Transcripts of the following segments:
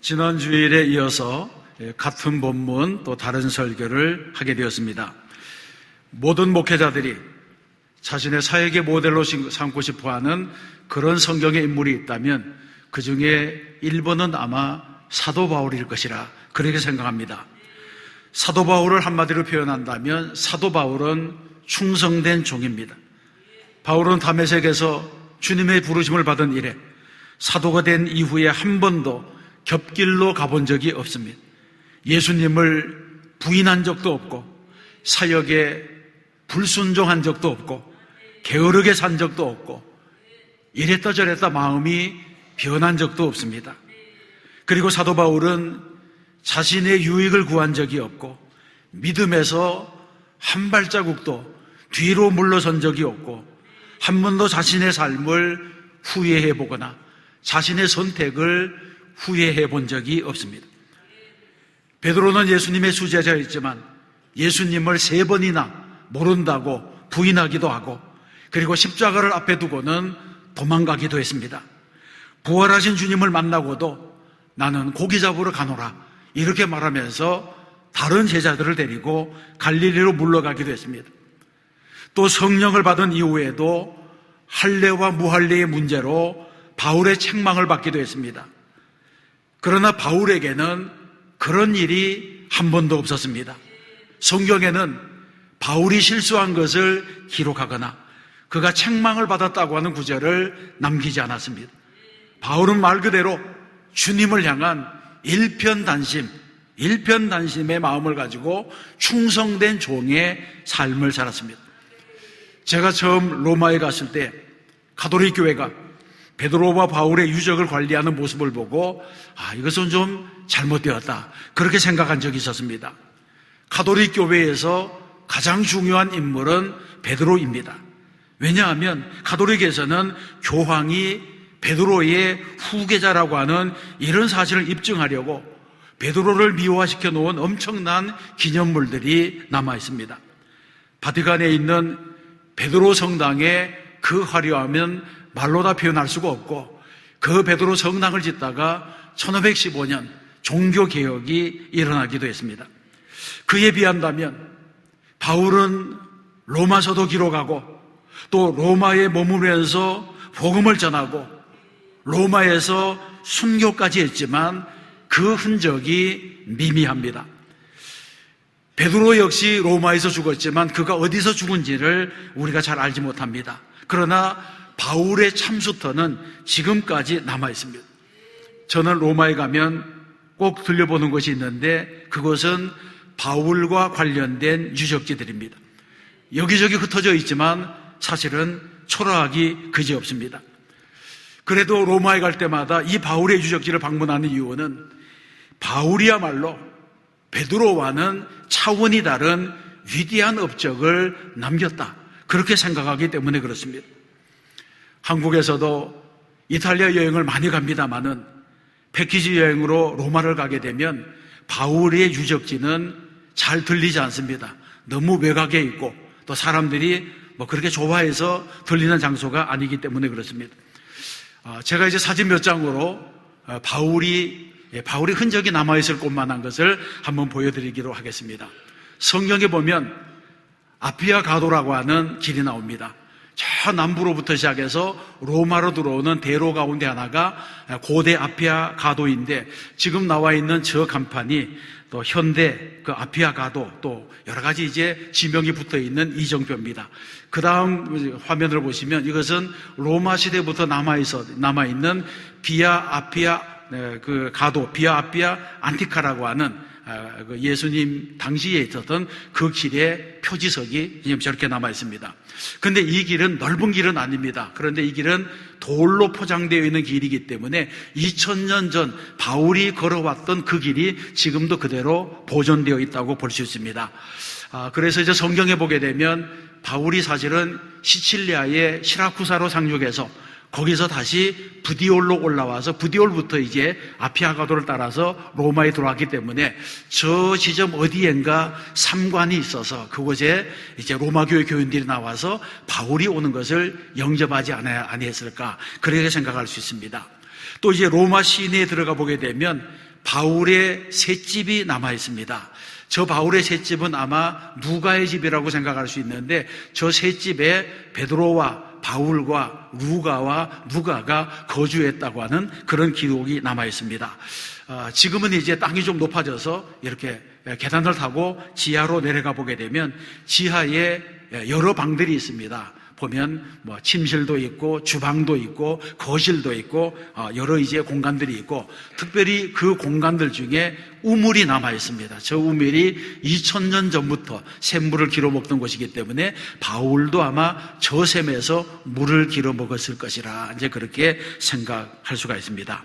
지난 주일에 이어서 같은 본문 또 다른 설교를 하게 되었습니다. 모든 목회자들이 자신의 사역의 모델로 삼고 싶어하는 그런 성경의 인물이 있다면 그 중에 1번은 아마 사도 바울일 것이라 그렇게 생각합니다. 사도 바울을 한마디로 표현한다면 사도 바울은 충성된 종입니다. 바울은 다메섹에서 주님의 부르심을 받은 이래 사도가 된 이후에 한 번도 겹길로 가본 적이 없습니다. 예수님을 부인한 적도 없고 사역에 불순종한 적도 없고 게으르게 산 적도 없고 이랬다 저랬다 마음이 변한 적도 없습니다. 그리고 사도 바울은 자신의 유익을 구한 적이 없고 믿음에서 한 발자국도 뒤로 물러선 적이 없고 한 번도 자신의 삶을 후회해 보거나 자신의 선택을 후회해 본 적이 없습니다. 베드로는 예수님의 수제자였지만 예수님을 3번이나 모른다고 부인하기도 하고 그리고 십자가를 앞에 두고는 도망가기도 했습니다. 부활하신 주님을 만나고도 나는 고기 잡으러 가노라 이렇게 말하면서 다른 제자들을 데리고 갈릴리로 물러가기도 했습니다. 또 성령을 받은 이후에도 할례와 무할례의 문제로 바울의 책망을 받기도 했습니다. 그러나 바울에게는 그런 일이 한 번도 없었습니다. 성경에는 바울이 실수한 것을 기록하거나 그가 책망을 받았다고 하는 구절을 남기지 않았습니다. 바울은 말 그대로 주님을 향한 일편단심의 마음을 가지고 충성된 종의 삶을 살았습니다. 제가 처음 로마에 갔을 때 가톨릭 교회가 베드로와 바울의 유적을 관리하는 모습을 보고 이것은 좀 잘못되었다 그렇게 생각한 적이 있었습니다. 가톨릭 교회에서 가장 중요한 인물은 베드로입니다. 왜냐하면 가톨릭에서는 교황이 베드로의 후계자라고 하는 이런 사실을 입증하려고 베드로를 미화시켜 놓은 엄청난 기념물들이 남아 있습니다. 바티칸에 있는 베드로 성당의 그 화려함은 말로 다 표현할 수가 없고 그 베드로 성당을 짓다가 1515년 종교개혁이 일어나기도 했습니다. 그에 비한다면 바울은 로마서도 기록하고 또 로마에 머무르면서 복음을 전하고 로마에서 순교까지 했지만 그 흔적이 미미합니다. 베드로 역시 로마에서 죽었지만 그가 어디서 죽은지를 우리가 잘 알지 못합니다. 그러나 바울의 참수터는 지금까지 남아 있습니다. 저는 로마에 가면 꼭 들려보는 것이 있는데 그것은 바울과 관련된 유적지들입니다. 여기저기 흩어져 있지만 사실은 초라하기 그지없습니다. 그래도 로마에 갈 때마다 이 바울의 유적지를 방문하는 이유는 바울이야말로 베드로와는 차원이 다른 위대한 업적을 남겼다 그렇게 생각하기 때문에 그렇습니다. 한국에서도 이탈리아 여행을 많이 갑니다마는 패키지 여행으로 로마를 가게 되면 바울의 유적지는 잘 들리지 않습니다. 너무 외곽에 있고 또 사람들이 그렇게 좋아해서 들리는 장소가 아니기 때문에 그렇습니다. 제가 이제 사진 몇 장으로 바울이 흔적이 남아있을 곳만한 것을 한번 보여드리기로 하겠습니다. 성경에 보면 아피아 가도라고 하는 길이 나옵니다. 저 남부로부터 시작해서 로마로 들어오는 대로 가운데 하나가 고대 아피아 가도인데 지금 나와 있는 저 간판이 또 현대 그 아피아 가도 또 여러 가지 이제 지명이 붙어 있는 이정표입니다. 그 다음 화면을 보시면 이것은 로마 시대부터 남아있는 비아 아피아 그 가도 비아 아피아 안티카라고 하는 예수님 당시에 있었던 그 길의 표지석이 지금 저렇게 남아 있습니다. 그런데 이 길은 넓은 길은 아닙니다. 그런데 이 길은 돌로 포장되어 있는 길이기 때문에 2000년 전 바울이 걸어왔던 그 길이 지금도 그대로 보존되어 있다고 볼 수 있습니다. 그래서 이제 성경에 보게 되면 바울이 사실은 시칠리아의 시라쿠사로 상륙해서 거기서 다시 부디올로 올라와서 부디올부터 이제 아피아 가도를 따라서 로마에 들어왔기 때문에 저 지점 어디엔가 삼관이 있어서 그곳에 이제 로마 교회 교인들이 나와서 바울이 오는 것을 영접하지 아니했을까 그렇게 생각할 수 있습니다. 또 이제 로마 시내에 들어가 보게 되면 바울의 셋집이 남아 있습니다. 저 바울의 셋집은 아마 누가의 집이라고 생각할 수 있는데 저 셋집에 베드로와 바울과 루가와 누가가 거주했다고 하는 그런 기록이 남아 있습니다. 지금은 이제 땅이 좀 높아져서 이렇게 계단을 타고 지하로 내려가 보게 되면 지하에 여러 방들이 있습니다. 보면 뭐 침실도 있고 주방도 있고 거실도 있고 여러 이제 공간들이 있고, 특별히 그 공간들 중에 우물이 남아 있습니다. 저 우물이 2000년 전부터 샘물을 길어 먹던 곳이기 때문에 바울도 아마 저 샘에서 물을 길어 먹었을 것이라 이제 그렇게 생각할 수가 있습니다.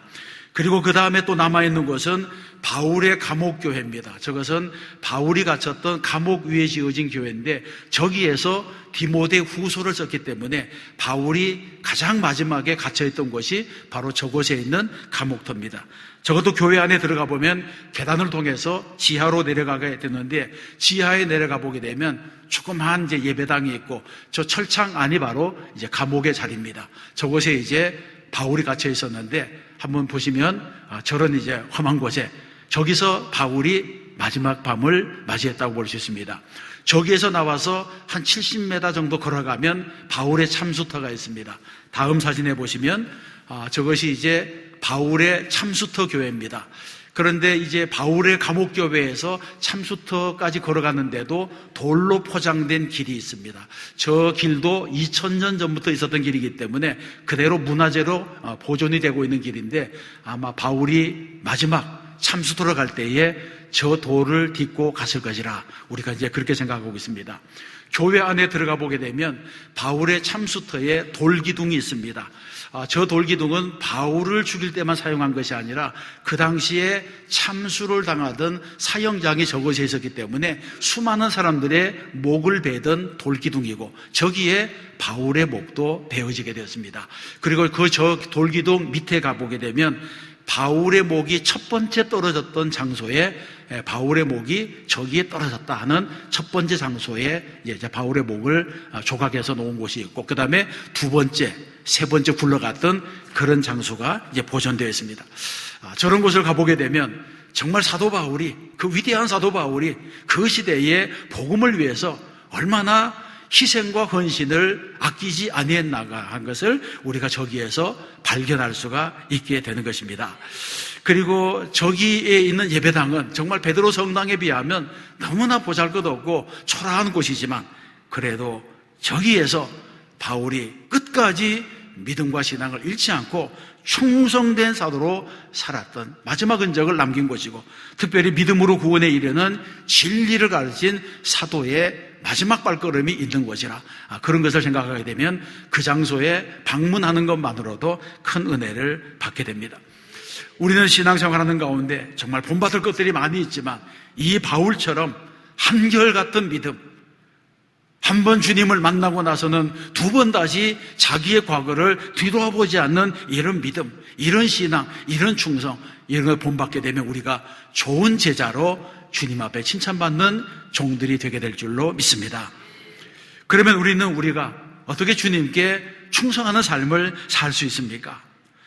그리고 그 다음에 또 남아있는 곳은 바울의 감옥교회입니다. 저것은 바울이 갇혔던 감옥 위에 지어진 교회인데 저기에서 디모데 후서를 썼기 때문에 바울이 가장 마지막에 갇혀있던 곳이 바로 저곳에 있는 감옥터입니다. 적어도 교회 안에 들어가 보면 계단을 통해서 지하로 내려가게 되는데, 지하에 내려가 보게 되면 조그마한 이제 예배당이 있고 저 철창 안이 바로 이제 감옥의 자리입니다. 저곳에 이제 바울이 갇혀 있었는데 한번 보시면 저런 이제 험한 곳에 저기서 바울이 마지막 밤을 맞이했다고 볼 수 있습니다. 저기에서 나와서 한 70m 정도 걸어가면 바울의 참수터가 있습니다. 다음 사진에 보시면 저것이 이제 바울의 참수터 교회입니다. 그런데 이제 바울의 감옥교회에서 참수터까지 걸어가는데도 돌로 포장된 길이 있습니다. 저 길도 2000년 전부터 있었던 길이기 때문에 그대로 문화재로 보존이 되고 있는 길인데, 아마 바울이 마지막 참수터로 갈 때에 저 돌을 딛고 갔을 것이라 우리가 이제 그렇게 생각하고 있습니다. 교회 안에 들어가 보게 되면 바울의 참수터에 돌기둥이 있습니다. 저 돌기둥은 바울을 죽일 때만 사용한 것이 아니라 그 당시에 참수를 당하던 사형장이 저곳에 있었기 때문에 수많은 사람들의 목을 베던 돌기둥이고, 저기에 바울의 목도 베어지게 되었습니다. 그리고 그 저 돌기둥 밑에 가보게 되면 바울의 목이 첫 번째 떨어졌던 장소에 바울의 목이 저기에 떨어졌다 하는 첫 번째 장소에 이제 바울의 목을 조각해서 놓은 곳이 있고, 그 다음에 두 번째, 세 번째 굴러갔던 그런 장소가 이제 보존되어 있습니다. 저런 곳을 가보게 되면 정말 사도 바울이, 그 위대한 사도 바울이 그 시대에 복음을 위해서 얼마나 희생과 헌신을 아끼지 아니했나가 한 것을 우리가 저기에서 발견할 수가 있게 되는 것입니다. 그리고 저기에 있는 예배당은 정말 베드로 성당에 비하면 너무나 보잘것없고 초라한 곳이지만, 그래도 저기에서 바울이 끝까지 믿음과 신앙을 잃지 않고 충성된 사도로 살았던 마지막 흔적을 남긴 곳이고, 특별히 믿음으로 구원에 이르는 진리를 가르친 사도의 마지막 발걸음이 있는 곳이라 그런 것을 생각하게 되면 그 장소에 방문하는 것만으로도 큰 은혜를 받게 됩니다. 우리는 신앙생활하는 가운데 정말 본받을 것들이 많이 있지만 이 바울처럼 한결같은 믿음, 한 번 주님을 만나고 나서는 두 번 다시 자기의 과거를 뒤돌아보지 않는 이런 믿음, 이런 신앙, 이런 충성, 이런 걸 본받게 되면 우리가 좋은 제자로 주님 앞에 칭찬받는 종들이 되게 될 줄로 믿습니다. 그러면 우리가 어떻게 주님께 충성하는 삶을 살 수 있습니까?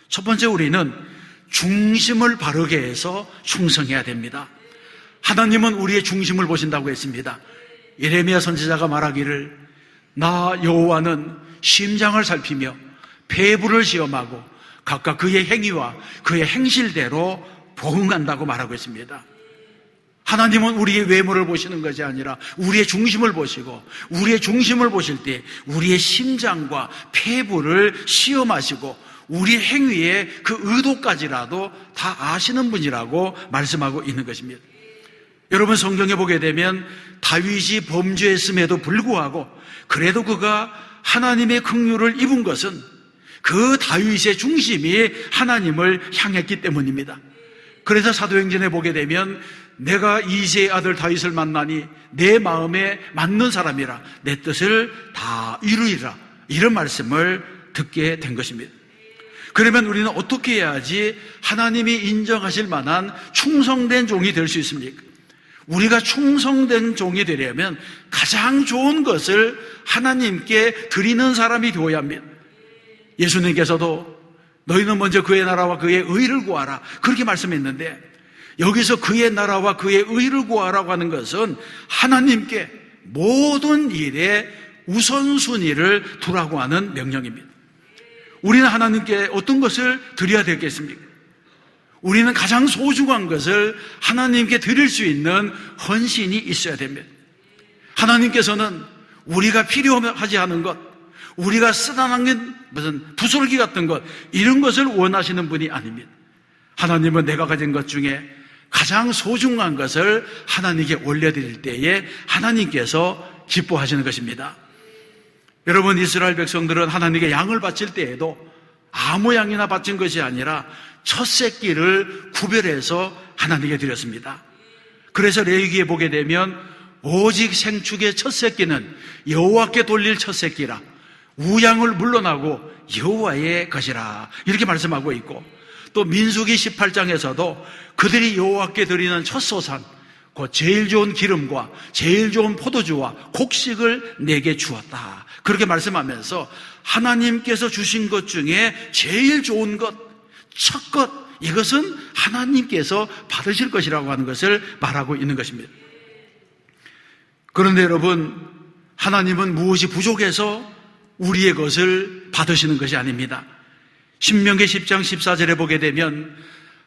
첫 번째, 우리는 중심을 바르게 해서 충성해야 됩니다. 하나님은 우리의 중심을 보신다고 했습니다. 예레미야 선지자가 말하기를, 나 여호와는 심장을 살피며 폐부를 시험하고 각각 그의 행위와 그의 행실대로 보응한다고 말하고 있습니다. 하나님은 우리의 외모를 보시는 것이 아니라 우리의 중심을 보시고, 우리의 중심을 보실 때 우리의 심장과 폐부를 시험하시고 우리의 행위의 그 의도까지라도 다 아시는 분이라고 말씀하고 있는 것입니다. 여러분, 성경에 보게 되면 다윗이 범죄했음에도 불구하고 그래도 그가 하나님의 긍휼을 입은 것은 그 다윗의 중심이 하나님을 향했기 때문입니다. 그래서 사도행전에 보게 되면 내가 이새의 아들 다윗을 만나니 내 마음에 맞는 사람이라 내 뜻을 다 이루리라, 이런 말씀을 듣게 된 것입니다. 그러면 우리는 어떻게 해야지 하나님이 인정하실 만한 충성된 종이 될 수 있습니까? 우리가 충성된 종이 되려면 가장 좋은 것을 하나님께 드리는 사람이 되어야 합니다. 예수님께서도 너희는 먼저 그의 나라와 그의 의를 구하라, 그렇게 말씀했는데, 여기서 그의 나라와 그의 의를 구하라고 하는 것은 하나님께 모든 일에 우선순위를 두라고 하는 명령입니다. 우리는 하나님께 어떤 것을 드려야 되겠습니까? 우리는 가장 소중한 것을 하나님께 드릴 수 있는 헌신이 있어야 됩니다. 하나님께서는 우리가 필요하지 않은 것, 우리가 쓰다남긴 무슨 부스러기 같은 것, 이런 것을 원하시는 분이 아닙니다. 하나님은 내가 가진 것 중에 가장 소중한 것을 하나님께 올려드릴 때에 하나님께서 기뻐하시는 것입니다. 여러분, 이스라엘 백성들은 하나님께 양을 바칠 때에도 아무 양이나 바친 것이 아니라 첫 새끼를 구별해서 하나님께 드렸습니다. 그래서 레위기에 보게 되면 오직 생축의 첫 새끼는 여호와께 돌릴 첫 새끼라, 우양을 물러나고 여호와의 것이라, 이렇게 말씀하고 있고, 또 민수기 18장에서도 그들이 여호와께 드리는 첫 소산, 그 제일 좋은 기름과 제일 좋은 포도주와 곡식을 내게 주었다, 그렇게 말씀하면서 하나님께서 주신 것 중에 제일 좋은 것, 첫 것, 이것은 하나님께서 받으실 것이라고 하는 것을 말하고 있는 것입니다. 그런데 여러분, 하나님은 무엇이 부족해서 우리의 것을 받으시는 것이 아닙니다. 신명기 10장 14절에 보게 되면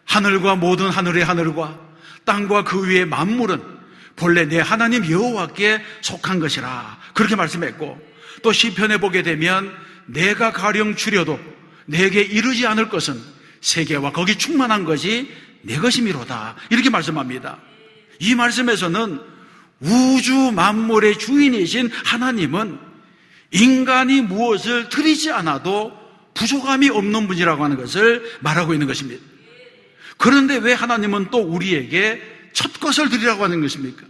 하늘과 모든 하늘의 하늘과 땅과 그 위의 만물은 본래 내 하나님 여호와께 속한 것이라, 그렇게 말씀했고, 또 시편에 보게 되면 내가 가령 추려도 내게 이르지 않을 것은 세계와 거기 충만한 것이 내 것이미로다, 이렇게 말씀합니다. 이 말씀에서는 우주 만물의 주인이신 하나님은 인간이 무엇을 드리지 않아도 부족함이 없는 분이라고 하는 것을 말하고 있는 것입니다. 그런데 왜 하나님은 또 우리에게 첫 것을 드리라고 하는 것입니까?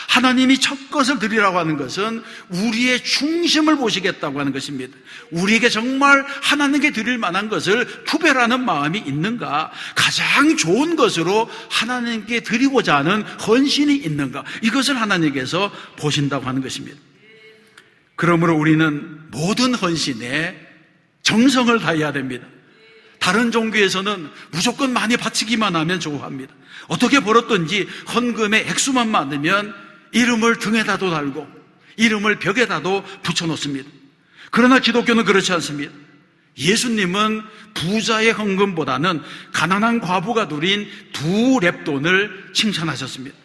하나님이 첫 것을 드리라고 하는 것은 우리의 중심을 보시겠다고 하는 것입니다. 우리에게 정말 하나님께 드릴 만한 것을 구별하는 마음이 있는가, 가장 좋은 것으로 하나님께 드리고자 하는 헌신이 있는가, 이것을 하나님께서 보신다고 하는 것입니다. 그러므로 우리는 모든 헌신에 정성을 다해야 됩니다. 다른 종교에서는 무조건 많이 바치기만 하면 좋아합니다. 어떻게 벌었든지 헌금의 액수만 많으면 이름을 등에다도 달고 이름을 벽에다도 붙여놓습니다. 그러나 기독교는 그렇지 않습니다. 예수님은 부자의 헌금보다는 가난한 과부가 누린 두 렙돈을 칭찬하셨습니다.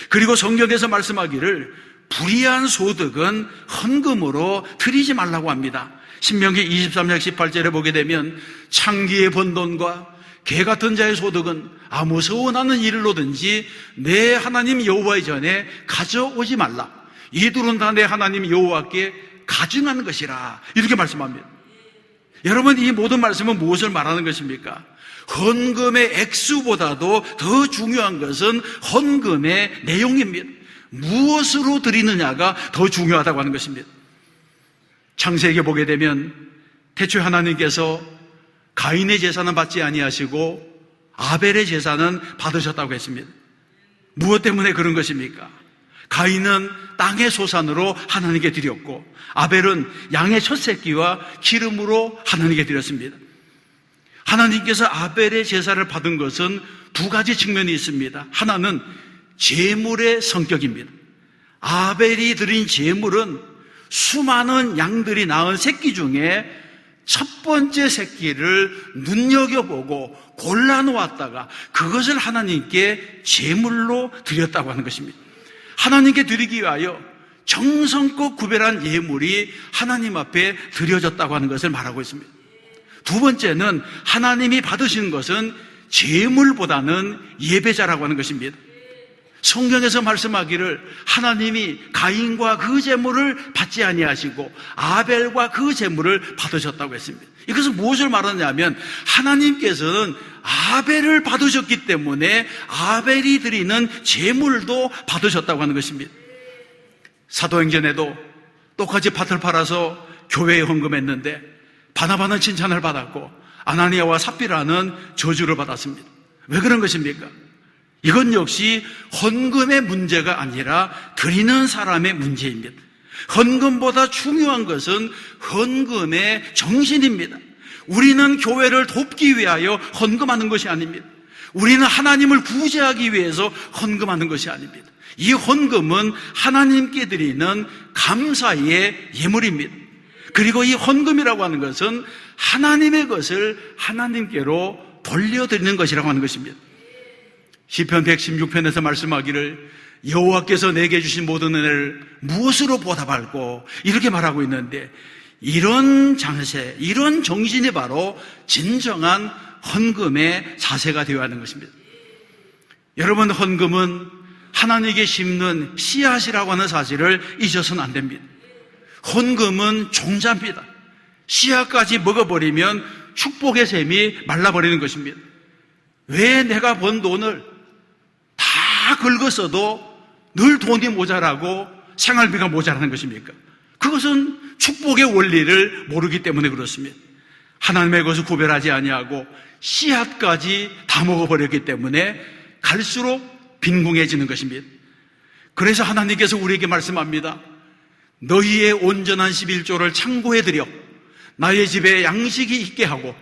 그리고 성경에서 말씀하기를 불의한 소득은 헌금으로 드리지 말라고 합니다. 신명기 23장 18절에 보게 되면 창기의 번 돈과 개 같은 자의 소득은 아무 서원하는 일로든지 내 하나님 여호와의 전에 가져오지 말라. 이들은 다 내 하나님 여호와께 가증하는 것이라, 이렇게 말씀합니다. 여러분, 이 모든 말씀은 무엇을 말하는 것입니까? 헌금의 액수보다도 더 중요한 것은 헌금의 내용입니다. 무엇으로 드리느냐가 더 중요하다고 하는 것입니다. 창세기에 보게 되면 태초에 하나님께서 가인의 제사는 받지 아니하시고 아벨의 제사는 받으셨다고 했습니다. 무엇 때문에 그런 것입니까? 가인은 땅의 소산으로 하나님께 드렸고 아벨은 양의 첫 새끼와 기름으로 하나님께 드렸습니다. 하나님께서 아벨의 제사를 받은 것은 두 가지 측면이 있습니다. 하나는 제물의 성격입니다. 아벨이 드린 제물은 수많은 양들이 낳은 새끼 중에 첫 번째 새끼를 눈여겨보고 골라놓았다가 그것을 하나님께 제물로 드렸다고 하는 것입니다. 하나님께 드리기 위하여 정성껏 구별한 예물이 하나님 앞에 드려졌다고 하는 것을 말하고 있습니다. 두 번째는 하나님이 받으신 것은 제물보다는 예배자라고 하는 것입니다. 성경에서 말씀하기를 하나님이 가인과 그 제물을 받지 아니하시고 아벨과 그 제물을 받으셨다고 했습니다. 이것은 무엇을 말하냐면 하나님께서는 아벨을 받으셨기 때문에 아벨이 드리는 제물도 받으셨다고 하는 것입니다. 사도행전에도 똑같이 밭을 팔아서 교회에 헌금했는데 바나바는 칭찬을 받았고 아나니아와 삽비라는 저주를 받았습니다. 왜 그런 것입니까? 이건 역시 헌금의 문제가 아니라 드리는 사람의 문제입니다. 헌금보다 중요한 것은 헌금의 정신입니다. 우리는 교회를 돕기 위하여 헌금하는 것이 아닙니다. 우리는 하나님을 구제하기 위해서 헌금하는 것이 아닙니다. 이 헌금은 하나님께 드리는 감사의 예물입니다. 그리고 이 헌금이라고 하는 것은 하나님의 것을 하나님께로 돌려드리는 것이라고 하는 것입니다. 시편 116편에서 말씀하기를 여호와께서 내게 주신 모든 은혜를 무엇으로 보답할꼬 이렇게 말하고 있는데, 이런 장세, 이런 정신이 바로 진정한 헌금의 자세가 되어야 하는 것입니다. 여러분, 헌금은 하나님께 심는 씨앗이라고 하는 사실을 잊어서는 안 됩니다. 헌금은 종자입니다. 씨앗까지 먹어버리면 축복의 샘이 말라버리는 것입니다. 왜 내가 번 돈을 다 긁었어도 늘 돈이 모자라고 생활비가 모자라는 것입니까? 그것은 축복의 원리를 모르기 때문에 그렇습니다. 하나님의 것을 구별하지 아니하고 씨앗까지 다 먹어버렸기 때문에 갈수록 빈궁해지는 것입니다. 그래서 하나님께서 우리에게 말씀합니다. 너희의 온전한 11조를 창고에 들여 나의 집에 양식이 있게 하고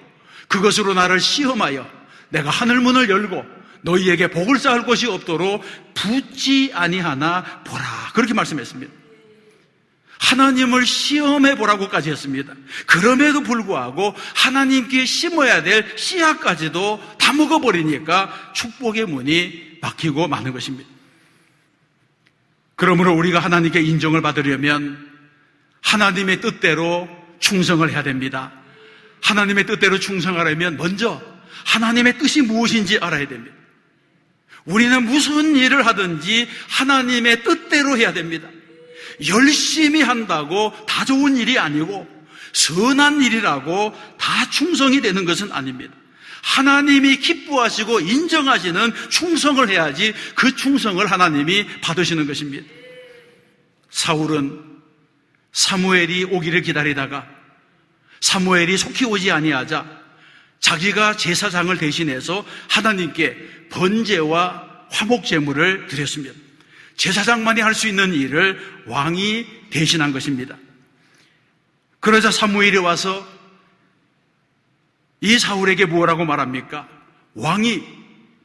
그것으로 나를 시험하여 내가 하늘문을 열고 너희에게 복을 쌓을 것이 없도록 붓지 아니하나 보라. 그렇게 말씀했습니다. 하나님을 시험해 보라고까지 했습니다. 그럼에도 불구하고 하나님께 심어야 될 씨앗까지도 다 먹어버리니까 축복의 문이 막히고 마는 것입니다. 그러므로 우리가 하나님께 인정을 받으려면 하나님의 뜻대로 충성을 해야 됩니다. 하나님의 뜻대로 충성하려면 먼저 하나님의 뜻이 무엇인지 알아야 됩니다. 우리는 무슨 일을 하든지 하나님의 뜻대로 해야 됩니다. 열심히 한다고 다 좋은 일이 아니고 선한 일이라고 다 충성이 되는 것은 아닙니다. 하나님이 기뻐하시고 인정하시는 충성을 해야지 그 충성을 하나님이 받으시는 것입니다. 사울은 사무엘이 오기를 기다리다가 사무엘이 속히 오지 아니하자 자기가 제사장을 대신해서 하나님께 번제와 화목제물을 드렸습니다. 제사장만이 할 수 있는 일을 왕이 대신한 것입니다. 그러자 사무엘이 와서 이 사울에게 뭐라고 말합니까? 왕이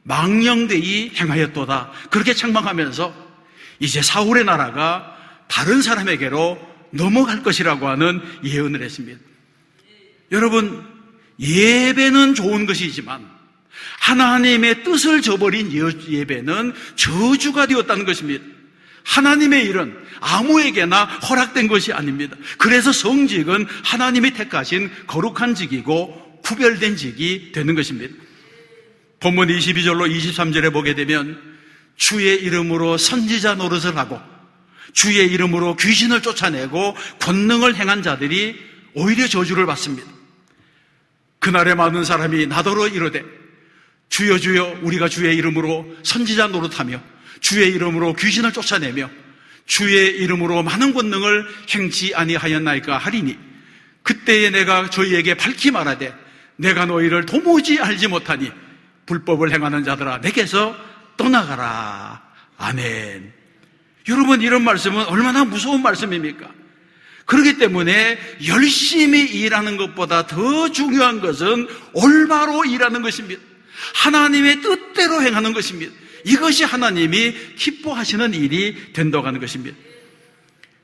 망령되이 행하였도다. 그렇게 책망하면서 이제 사울의 나라가 다른 사람에게로 넘어갈 것이라고 하는 예언을 했습니다. 여러분, 예배는 좋은 것이지만 하나님의 뜻을 저버린 예배는 저주가 되었다는 것입니다. 하나님의 일은 아무에게나 허락된 것이 아닙니다. 그래서 성직은 하나님이 택하신 거룩한 직이고 구별된 직이 되는 것입니다. 본문 22절로 23절에 보게 되면 주의 이름으로 선지자 노릇을 하고 주의 이름으로 귀신을 쫓아내고 권능을 행한 자들이 오히려 저주를 받습니다. 그날에 많은 사람이 나더러 이르되 주여 주여 우리가 주의 이름으로 선지자 노릇하며 주의 이름으로 귀신을 쫓아내며 주의 이름으로 많은 권능을 행치 아니하였나이까 하리니 그때에 내가 저희에게 밝히 말하되 내가 너희를 도무지 알지 못하니 불법을 행하는 자들아 내게서 떠나가라. 아멘. 여러분, 이런 말씀은 얼마나 무서운 말씀입니까? 그렇기 때문에 열심히 일하는 것보다 더 중요한 것은 올바로 일하는 것입니다. 하나님의 뜻대로 행하는 것입니다. 이것이 하나님이 기뻐하시는 일이 된다고 하는 것입니다.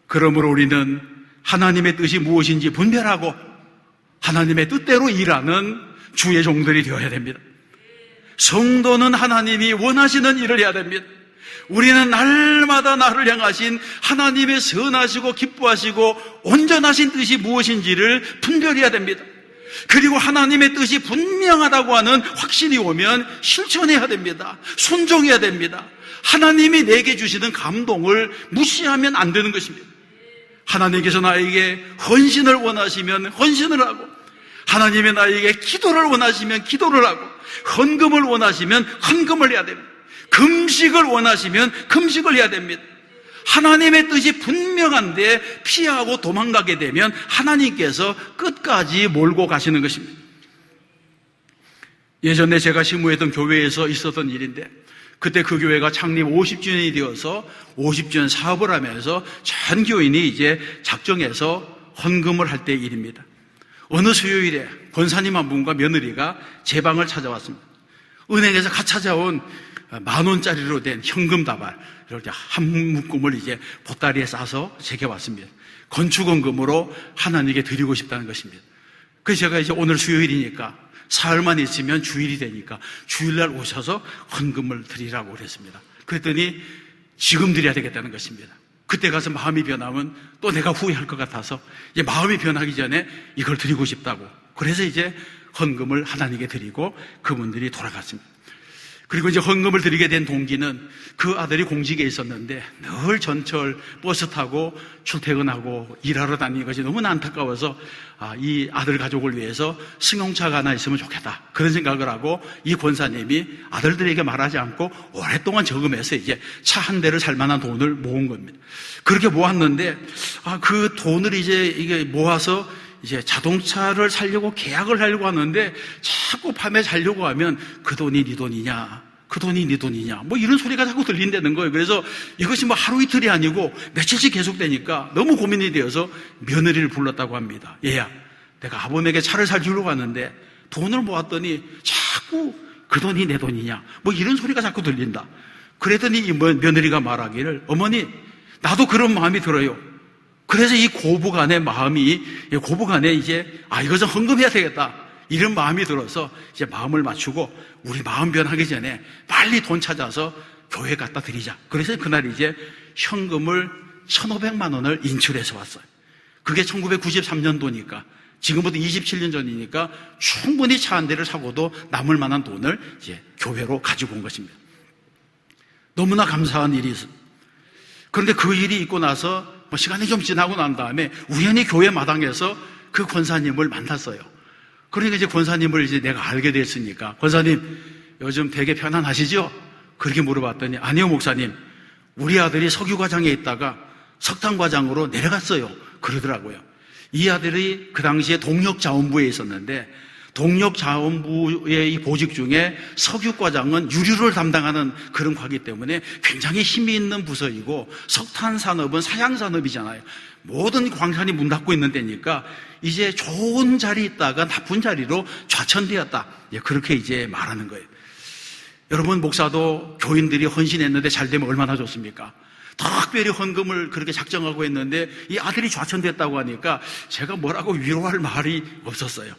그러므로 우리는 하나님의 뜻이 무엇인지 분별하고 하나님의 뜻대로 일하는 주의 종들이 되어야 됩니다. 성도는 하나님이 원하시는 일을 해야 됩니다. 우리는 날마다 나를 향하신 하나님의 선하시고 기뻐하시고 온전하신 뜻이 무엇인지를 분별해야 됩니다. 그리고 하나님의 뜻이 분명하다고 하는 확신이 오면 실천해야 됩니다. 순종해야 됩니다. 하나님이 내게 주시는 감동을 무시하면 안 되는 것입니다. 하나님께서 나에게 헌신을 원하시면 헌신을 하고 하나님이 나에게 기도를 원하시면 기도를 하고 헌금을 원하시면 헌금을 해야 됩니다. 금식을 원하시면 금식을 해야 됩니다. 하나님의 뜻이 분명한데 피하고 도망가게 되면 하나님께서 끝까지 몰고 가시는 것입니다. 예전에 제가 심우했던 교회에서 있었던 일인데 그때 그 교회가 창립 50주년이 되어서 50주년 사업을 하면서 전 교인이 이제 작정해서 헌금을 할 때의 일입니다. 어느 수요일에 권사님 한 분과 며느리가 제 방을 찾아왔습니다. 은행에서 갓 찾아온 10,000원짜리로 된 현금 다발, 이렇게 한 묶음을 이제 보따리에 싸서 제게 왔습니다. 건축원금으로 하나님께 드리고 싶다는 것입니다. 그래서 제가 이제 오늘 수요일이니까 사흘만 있으면 주일이 되니까 주일날 오셔서 헌금을 드리라고 그랬습니다. 그랬더니 지금 드려야 되겠다는 것입니다. 그때 가서 마음이 변하면 또 내가 후회할 것 같아서 이제 마음이 변하기 전에 이걸 드리고 싶다고. 그래서 이제 헌금을 하나님께 드리고 그분들이 돌아갔습니다. 그리고 이제 헌금을 드리게 된 동기는 그 아들이 공직에 있었는데 늘 전철 버스 타고 출퇴근하고 일하러 다니는 것이 너무나 안타까워서 이 아들 가족을 위해서 승용차가 하나 있으면 좋겠다, 그런 생각을 하고 이 권사님이 아들들에게 말하지 않고 오랫동안 저금해서 이제 차 한 대를 살 만한 돈을 모은 겁니다. 그렇게 모았는데 그 돈을 이제 이게 모아서 이제 자동차를 사려고 계약을 하려고 하는데 자꾸 밤에 자려고 하면 그 돈이 네 돈이냐, 그 돈이 네 돈이냐, 뭐 이런 소리가 자꾸 들린다는 거예요. 그래서 이것이 뭐 하루 이틀이 아니고 며칠씩 계속되니까 너무 고민이 되어서 며느리를 불렀다고 합니다. 얘야, 내가 아범에게 차를 사주려고 하는데 돈을 모았더니 자꾸 그 돈이 내 돈이냐, 뭐 이런 소리가 자꾸 들린다. 그랬더니 이 며느리가 말하기를, 어머니, 나도 그런 마음이 들어요. 그래서 이 고부간의 마음이, 고부간에 이제 이것은 헌금해야 되겠다, 이런 마음이 들어서 이제 마음을 맞추고 우리 마음 변하기 전에 빨리 돈 찾아서 교회 갖다 드리자. 그래서 그날 이제 현금을 1,500만 원을 인출해서 왔어요. 그게 1993년도니까 지금부터 27년 전이니까 충분히 차 한 대를 사고도 남을 만한 돈을 이제 교회로 가지고 온 것입니다. 너무나 감사한 일이 있습니다. 그런데 그 일이 있고 나서 시간이 좀 지나고 난 다음에 우연히 교회 마당에서 그 권사님을 만났어요. 그러니까 이제 권사님을 이제 내가 알게 됐으니까, 권사님, 요즘 되게 편안하시죠? 그렇게 물어봤더니, 아니요, 목사님. 우리 아들이 석유과장에 있다가 석탄과장으로 내려갔어요. 그러더라고요. 이 아들이 그 당시에 동력자원부에 있었는데, 동력자원부의 이 보직 중에 석유과장은 유류를 담당하는 그런 과기 때문에 굉장히 힘이 있는 부서이고, 석탄산업은 사양산업이잖아요. 모든 광산이 문 닫고 있는 데니까 이제 좋은 자리에 있다가 나쁜 자리로 좌천되었다, 그렇게 이제 말하는 거예요. 여러분, 목사도 교인들이 헌신했는데 잘 되면 얼마나 좋습니까? 특별히 헌금을 그렇게 작정하고 했는데 이 아들이 좌천됐다고 하니까 제가 뭐라고 위로할 말이 없었어요.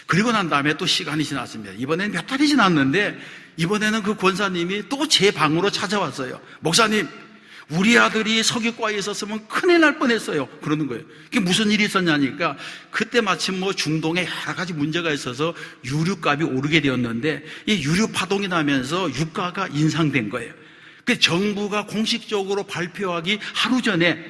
그리고 난 다음에 또 시간이 지났습니다. 이번에는 몇 달이 지났는데 이번에는 그 권사님이 또 제 방으로 찾아왔어요. 목사님, 우리 아들이 석유과에 있었으면 큰일 날 뻔했어요. 그러는 거예요. 그게 무슨 일이 있었냐니까, 그때 마침 뭐 중동에 여러 가지 문제가 있어서 유류값이 오르게 되었는데 이 유류 파동이 나면서 유가가 인상된 거예요. 그 정부가 공식적으로 발표하기 하루 전에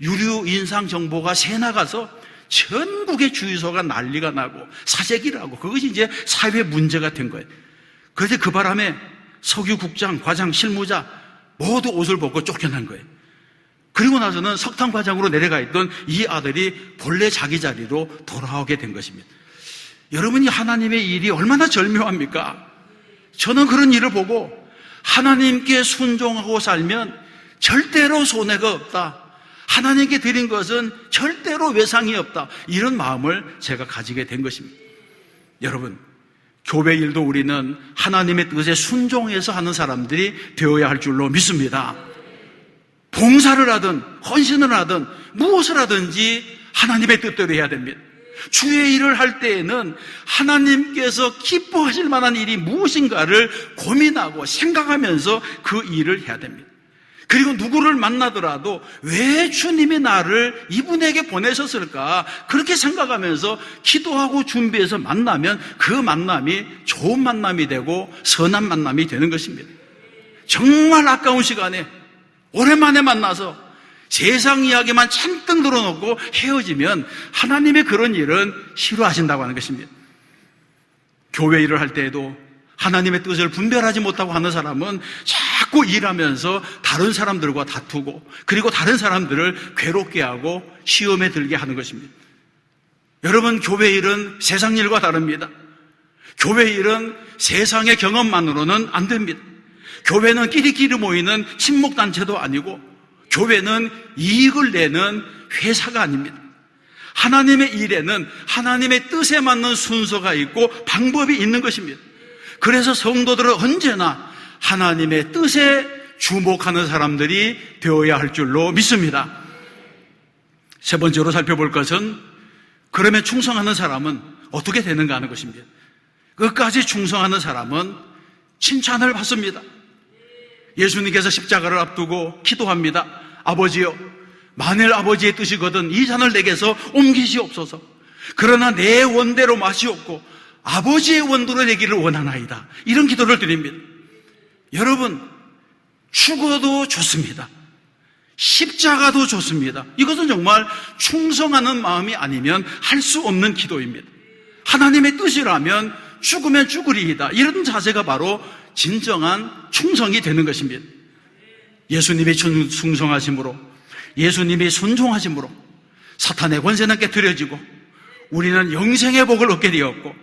유류 인상 정보가 새 나가서 전국의 주유소가 난리가 나고 사재기를 하고, 그것이 이제 사회 문제가 된 거예요. 그래서 그 바람에 석유국장, 과장, 실무자 모두 옷을 벗고 쫓겨난 거예요. 그리고 나서는 석탄과장으로 내려가 있던 이 아들이 본래 자기 자리로 돌아오게 된 것입니다. 여러분이 하나님의 일이 얼마나 절묘합니까? 저는 그런 일을 보고 하나님께 순종하고 살면 절대로 손해가 없다, 하나님께 드린 것은 절대로 외상이 없다, 이런 마음을 제가 가지게 된 것입니다. 여러분, 교회 일도 우리는 하나님의 뜻에 순종해서 하는 사람들이 되어야 할 줄로 믿습니다. 봉사를 하든 헌신을 하든 무엇을 하든지 하나님의 뜻대로 해야 됩니다. 주의 일을 할 때에는 하나님께서 기뻐하실 만한 일이 무엇인가를 고민하고 생각하면서 그 일을 해야 됩니다. 그리고 누구를 만나더라도 왜 주님이 나를 이분에게 보내셨을까, 그렇게 생각하면서 기도하고 준비해서 만나면 그 만남이 좋은 만남이 되고 선한 만남이 되는 것입니다. 정말 아까운 시간에 오랜만에 만나서 세상 이야기만 잔뜩 들어놓고 헤어지면 하나님의 그런 일은 싫어하신다고 하는 것입니다. 교회 일을 할 때에도 하나님의 뜻을 분별하지 못하고 하는 사람은 자꾸 일하면서 다른 사람들과 다투고, 그리고 다른 사람들을 괴롭게 하고 시험에 들게 하는 것입니다. 여러분, 교회 일은 세상 일과 다릅니다. 교회 일은 세상의 경험만으로는 안 됩니다. 교회는 끼리끼리 모이는 친목단체도 아니고, 교회는 이익을 내는 회사가 아닙니다. 하나님의 일에는 하나님의 뜻에 맞는 순서가 있고 방법이 있는 것입니다. 그래서 성도들은 언제나 하나님의 뜻에 주목하는 사람들이 되어야 할 줄로 믿습니다. 세 번째로 살펴볼 것은, 그러면 충성하는 사람은 어떻게 되는가 하는 것입니다. 끝까지 충성하는 사람은 칭찬을 받습니다. 예수님께서 십자가를 앞두고 기도합니다. 아버지여, 만일 아버지의 뜻이거든 이 잔을 내게서 옮기시옵소서. 그러나 내 원대로 마시옵고 아버지의 원대로 되기를 원하나이다. 이런 기도를 드립니다. 여러분, 죽어도 좋습니다. 십자가도 좋습니다. 이것은 정말 충성하는 마음이 아니면 할 수 없는 기도입니다. 하나님의 뜻이라면 죽으면 죽으리이다. 이런 자세가 바로 진정한 충성이 되는 것입니다. 예수님이 충성하심으로, 예수님이 순종하심으로 사탄의 권세는 깨트려지고 우리는 영생의 복을 얻게 되었고,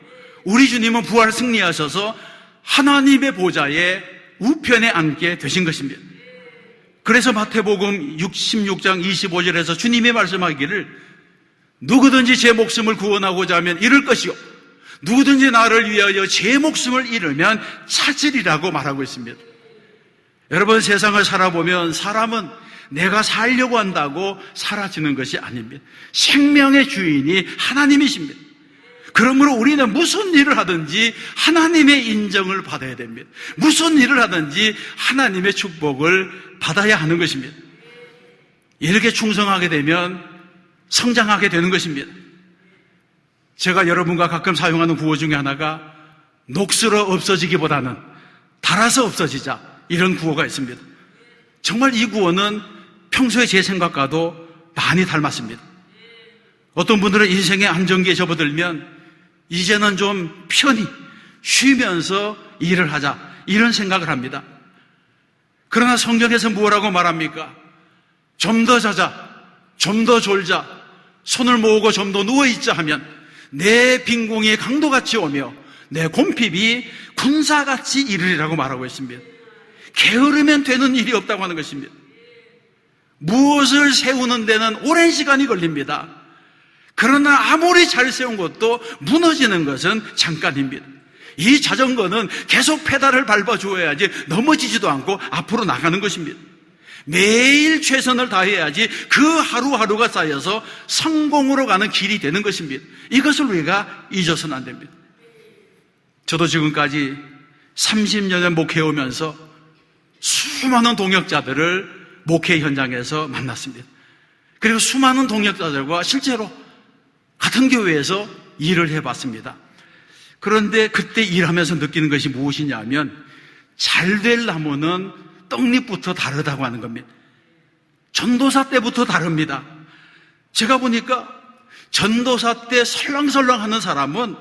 우리 주님은 부활 승리하셔서 하나님의 보좌에 우편에 앉게 되신 것입니다. 그래서 마태복음 16장 25절에서 주님이 말씀하기를, 누구든지 제 목숨을 구원하고자 하면 잃을 것이요, 누구든지 나를 위하여 제 목숨을 잃으면 찾으리라고 말하고 있습니다. 여러분, 세상을 살아보면 사람은 내가 살려고 한다고 사라지는 것이 아닙니다. 생명의 주인이 하나님이십니다. 그러므로 우리는 무슨 일을 하든지 하나님의 인정을 받아야 됩니다. 무슨 일을 하든지 하나님의 축복을 받아야 하는 것입니다. 이렇게 충성하게 되면 성장하게 되는 것입니다. 제가 여러분과 가끔 사용하는 구호 중에 하나가 녹슬어 없어지기보다는 닳아서 없어지자, 이런 구호가 있습니다. 정말 이 구호는 평소에 제 생각과도 많이 닮았습니다. 어떤 분들은 인생의 안정기에 접어들면 이제는 좀 편히 쉬면서 일을 하자, 이런 생각을 합니다. 그러나 성경에서 뭐라고 말합니까? 좀 더 자자, 좀 더 졸자, 손을 모으고 좀 더 누워있자 하면 내 빈공이 강도같이 오며 내 곰핍이 군사같이 이르리라고 말하고 있습니다. 게으르면 되는 일이 없다고 하는 것입니다. 무엇을 세우는 데는 오랜 시간이 걸립니다. 그러나 아무리 잘 세운 것도 무너지는 것은 잠깐입니다. 이 자전거는 계속 페달을 밟아주어야지 넘어지지도 않고 앞으로 나가는 것입니다. 매일 최선을 다해야지 그 하루하루가 쌓여서 성공으로 가는 길이 되는 것입니다. 이것을 우리가 잊어서는 안 됩니다. 저도 지금까지 30년을 목회해오면서 수많은 동역자들을 목회 현장에서 만났습니다. 그리고 수많은 동역자들과 실제로 같은 교회에서 일을 해봤습니다. 그런데 그때 일하면서 느끼는 것이 무엇이냐면, 잘 될 나무는 떡잎부터 다르다고 하는 겁니다. 전도사 때부터 다릅니다. 제가 보니까 전도사 때 설렁설렁 하는 사람은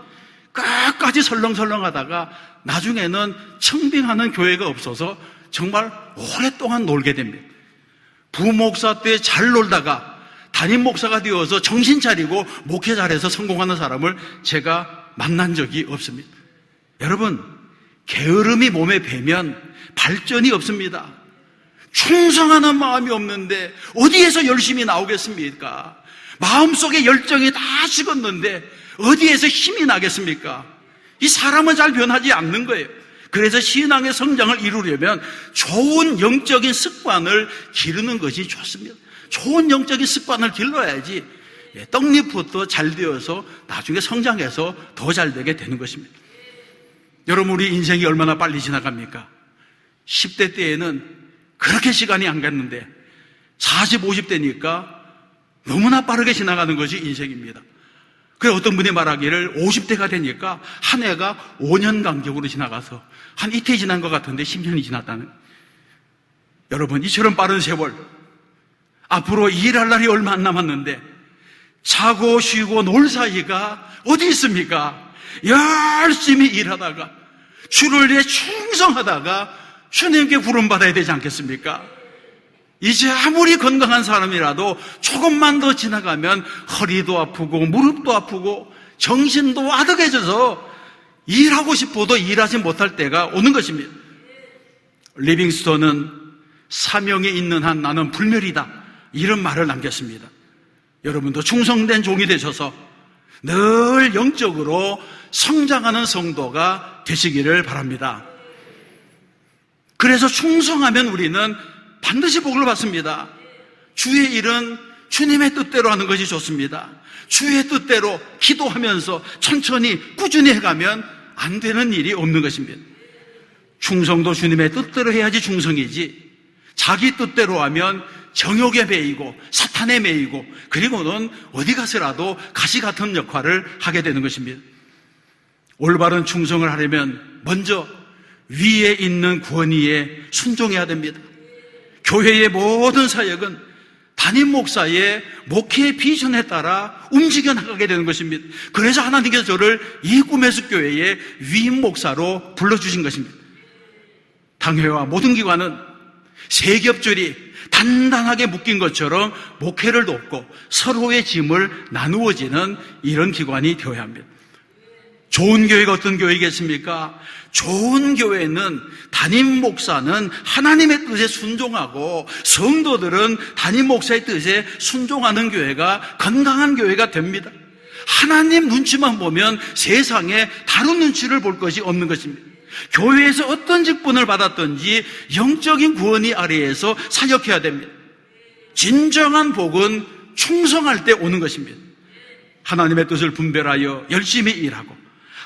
끝까지 설렁설렁 하다가 나중에는 청빙하는 교회가 없어서 정말 오랫동안 놀게 됩니다. 부목사 때 잘 놀다가 담임 목사가 되어서 정신 차리고 목회 잘해서 성공하는 사람을 제가 만난 적이 없습니다. 여러분, 게으름이 몸에 배면 발전이 없습니다. 충성하는 마음이 없는데 어디에서 열심히 나오겠습니까? 마음속에 열정이 다 식었는데 어디에서 힘이 나겠습니까? 이 사람은 잘 변하지 않는 거예요. 그래서 신앙의 성장을 이루려면 좋은 영적인 습관을 기르는 것이 좋습니다. 좋은 영적인 습관을 길러야지 떡잎부터 잘 되어서 나중에 성장해서 더 잘 되게 되는 것입니다. 여러분, 우리 인생이 얼마나 빨리 지나갑니까? 10대 때에는 그렇게 시간이 안 갔는데 40, 50대니까 너무나 빠르게 지나가는 것이 인생입니다. 그래서 어떤 분이 말하기를 50대가 되니까 한 해가 5년 간격으로 지나가서 한 이틀 지난 것 같은데 10년이 지났다는. 여러분, 이처럼 빠른 세월, 앞으로 일할 날이 얼마 안 남았는데 자고 쉬고 놀 사이가 어디 있습니까? 열심히 일하다가 주를 위해 충성하다가 주님께 부름받아야 되지 않겠습니까? 이제 아무리 건강한 사람이라도 조금만 더 지나가면 허리도 아프고 무릎도 아프고 정신도 아득해져서 일하고 싶어도 일하지 못할 때가 오는 것입니다. 리빙스턴은 사명에 있는 한 나는 불멸이다, 이런 말을 남겼습니다. 여러분도 충성된 종이 되셔서 늘 영적으로 성장하는 성도가 되시기를 바랍니다. 그래서 충성하면 우리는 반드시 복을 받습니다. 주의 일은 주님의 뜻대로 하는 것이 좋습니다. 주의 뜻대로 기도하면서 천천히 꾸준히 해가면 안 되는 일이 없는 것입니다. 충성도 주님의 뜻대로 해야지 충성이지, 자기 뜻대로 하면 정욕에 매이고 사탄에 매이고 그리고는 어디 가서라도 가시 같은 역할을 하게 되는 것입니다. 올바른 충성을 하려면 먼저 위에 있는 권위에 순종해야 됩니다. 교회의 모든 사역은 담임 목사의 목회의 비전에 따라 움직여 나가게 되는 것입니다. 그래서 하나님께서 저를 이 꿈의 숲 교회의 위임 목사로 불러주신 것입니다. 당회와 모든 기관은 세 겹줄이 단단하게 묶인 것처럼 목회를 돕고 서로의 짐을 나누어지는 이런 기관이 되어야 합니다. 좋은 교회가 어떤 교회겠습니까? 좋은 교회는 담임 목사는 하나님의 뜻에 순종하고 성도들은 담임 목사의 뜻에 순종하는 교회가 건강한 교회가 됩니다. 하나님 눈치만 보면 세상에 다른 눈치를 볼 것이 없는 것입니다. 교회에서 어떤 직분을 받았든지 영적인 구원이 아래에서 사역해야 됩니다. 진정한 복은 충성할 때 오는 것입니다. 하나님의 뜻을 분별하여 열심히 일하고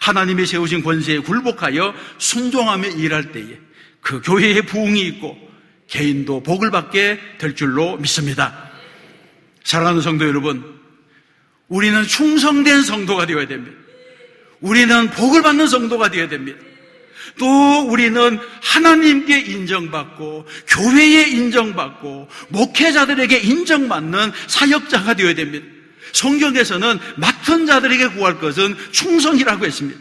하나님이 세우신 권세에 굴복하여 순종하며 일할 때에 그 교회에 부흥이 있고 개인도 복을 받게 될 줄로 믿습니다. 사랑하는 성도 여러분, 우리는 충성된 성도가 되어야 됩니다. 우리는 복을 받는 성도가 되어야 됩니다. 또 우리는 하나님께 인정받고 교회에 인정받고 목회자들에게 인정받는 사역자가 되어야 됩니다. 성경에서는 맡은 자들에게 구할 것은 충성이라고 했습니다.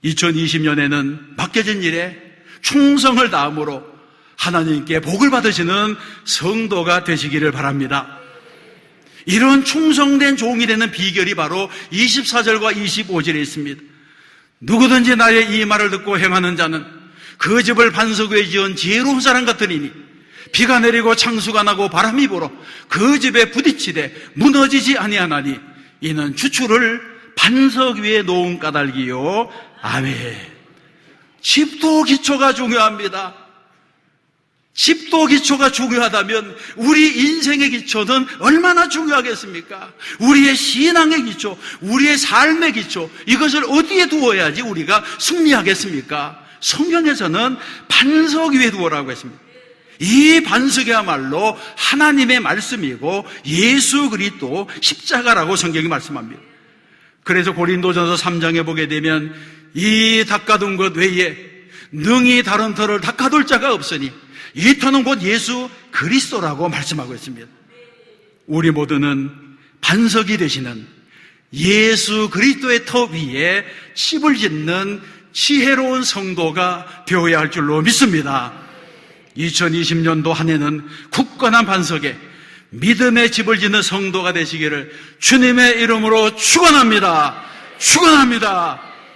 2020년에는 맡겨진 일에 충성을 다함으로 하나님께 복을 받으시는 성도가 되시기를 바랍니다. 이런 충성된 종이 되는 비결이 바로 24절과 25절에 있습니다. 누구든지 나의 이 말을 듣고 행하는 자는 그 집을 반석 위에 지은 지혜로운 사람 같으리니 비가 내리고 창수가 나고 바람이 불어 그 집에 부딪히되 무너지지 아니하나니 이는 주추를 반석 위에 놓은 까닭이요. 아멘. 집도 기초가 중요합니다. 집도 기초가 중요하다면 우리 인생의 기초는 얼마나 중요하겠습니까? 우리의 신앙의 기초, 우리의 삶의 기초, 이것을 어디에 두어야지 우리가 승리하겠습니까? 성경에서는 반석 위에 두어라고 했습니다. 이 반석이야말로 하나님의 말씀이고 예수 그리스도 십자가라고 성경이 말씀합니다. 그래서 고린도전서 3장에 보게 되면 이 닦아둔 것 외에 능히 다른 터를 닦아둘 자가 없으니 이 터는 곧 예수 그리스도라고 말씀하고 있습니다. 우리 모두는 반석이 되시는 예수 그리스도의 터 위에 집을 짓는 지혜로운 성도가 되어야 할 줄로 믿습니다. 2020년도 한 해는 굳건한 반석에 믿음의 집을 짓는 성도가 되시기를 주님의 이름으로 축원합니다. 축원합니다.